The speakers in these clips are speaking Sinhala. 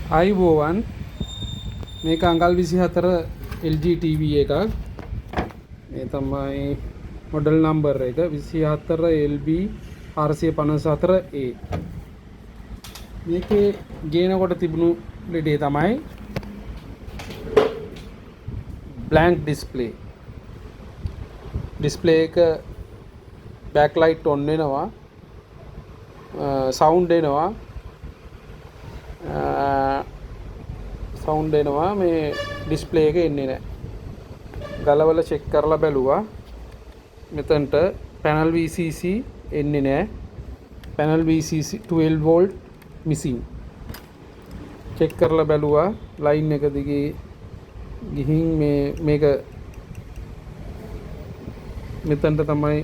iBowan මේක අඟල් 24 LG TV එකක්. මේ තමයි මොඩල් නම්බර් එක 24 LB 454A. මේකේ ගේනකොට තිබුණු ලෙඩේ තමයි blank display. display එක backlight on වෙනවා, sound එනවා මේ display එක එන්නේ නැහැ. ගලවලා check කරලා බැලුවා. මෙතනට panel VCC එන්නේ නැහැ. panel VCC 12 volt missing. check කරලා බැලුවා line එක දිගේ ගිහින් මේක මෙතනට තමයි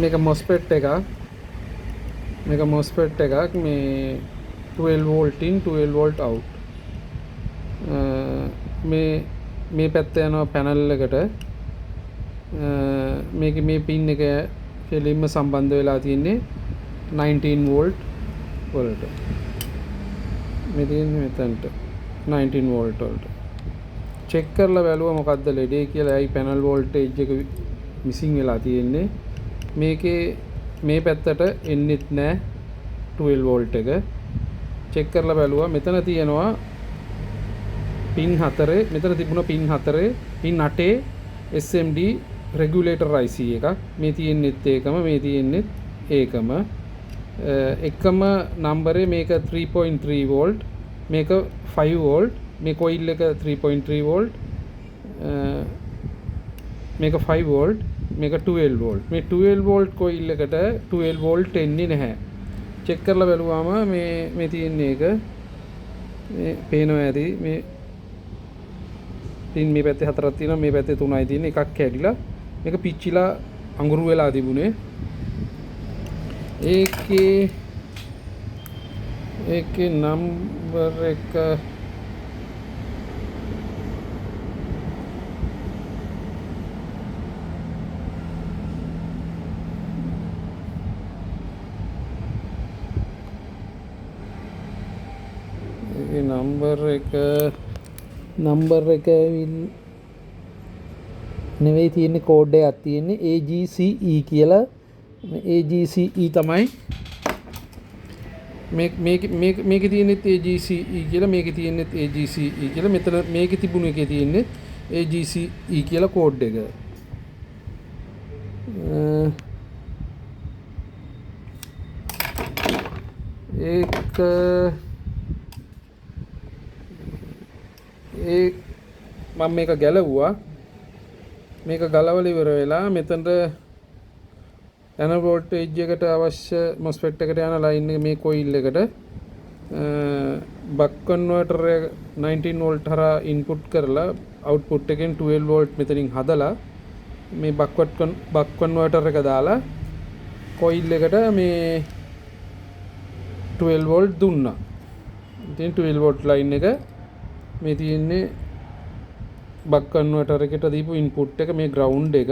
මේක MOSFET එකක් මේ 12 volt in 12 volt out. මේ පැත්ත යනවා පැනල් එකට. මේ පින් එක කෙලින්ම සම්බන්ධ වෙලා තියෙන්නේ 19 volt වලට. මේ තියෙන්නේ මෙතනට 19 volt වලට. චෙක් කරලා බැලුවා මොකද්ද ලෙඩේ කියලා. ඇයි පැනල් වෝල්ටේජ් එක මිසින් වෙලා තියෙන්නේ. මේකේ මේ පැත්තට එන්නෙත් නැහැ 12 volt එක. චෙක් කරලා බැලුවා මෙතන තියෙනවා පින් 4. මෙතන තිබුණා පින් 4 පින් 8 SMD regulator IC එකක්. මේ තියෙන්නෙත් ඒකම, මේ තියෙන්නෙත් ඒකම. එකම නම්බරේ මේක 3.3 volt, මේක 5 volt, මේ කොයිල් එක 3.3 volt, මේක 5 volt, මේක 12 volt. මේ 12 volt කොයිල් එකට 12 volt එන්නේ නැහැ. චෙක් කරලා බැලුවාම මේ තියෙන්නේ එක මේ පේනවා ඇති. මේ පින් මේ පැත්තේ 4ක් තියෙනවා, මේ පැත්තේ 3යි තියෙන්නේ. එකක් කැඩිලා මේක පිච්චිලා අඟුරු වෙලා තිබුණේ. ඒකේ නම්බර් එක නම්බර් එක නෙවෙයි තියෙන්නේ, කෝඩ් එකක් තියෙන්නේ AGCE කියලා. AGCE තමයි මේකේ තියෙන්නේ AGCE කියලා, මේකේ තියෙන්නේ AGCE කියලා. මෙතන මේකේ තිබුණු එකේ තියෙන්නේ AGCE කියලා කෝඩ් එක. මම මේක ගැලවුවා. මේක ගලවලා ඉවර වෙලා මෙතනට යන වෝල්ටේජ් එකට අවශ්‍ය MOSFET එකට යන ලයින් එක මේ කොයිල් එකට බක් කන්වර්ටර් එක 19 volt හරහා ඉන්පුට් කරලා අවුට්පුට් එකෙන් 12 volt මෙතනින් හදලා මේ බක් කන්වර්ටර් එක දාලා කොයිල් එකට මේ 12 volt දුන්නා. ඉතින් 12 volt ලයින් එක මේ තියෙන්නේ බක් කන්වර්ටර් එකට දීපු ඉන්පුට් එක, මේ ග්‍රවුන්ඩ් එක.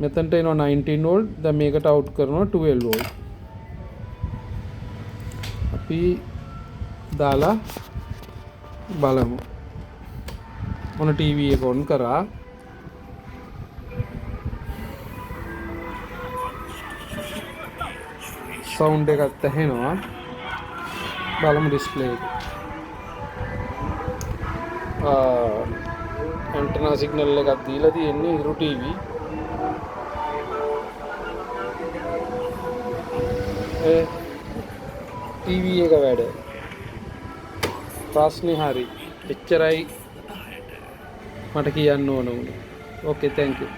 මෙතනට එනවා 19 volt. දැන් මේකට අවුට් කරනවා 12 volt. අපි දාලා බලමු. මොන ටීවී එක ඔන් කරා. සවුන්ඩ් එකත් ඇහෙනවා. බලමු ඩිස්ප්ලේ එක. ඇන්ටනා සිග්නල් එකක් දීලා තියෙන්නේ හිරු ටීවී. ටීවී එක වැඩ. ප්‍රශ්නේ හරි. එච්චරයි මට කියන්න ඕන උනේ. ඕකේ, thank you.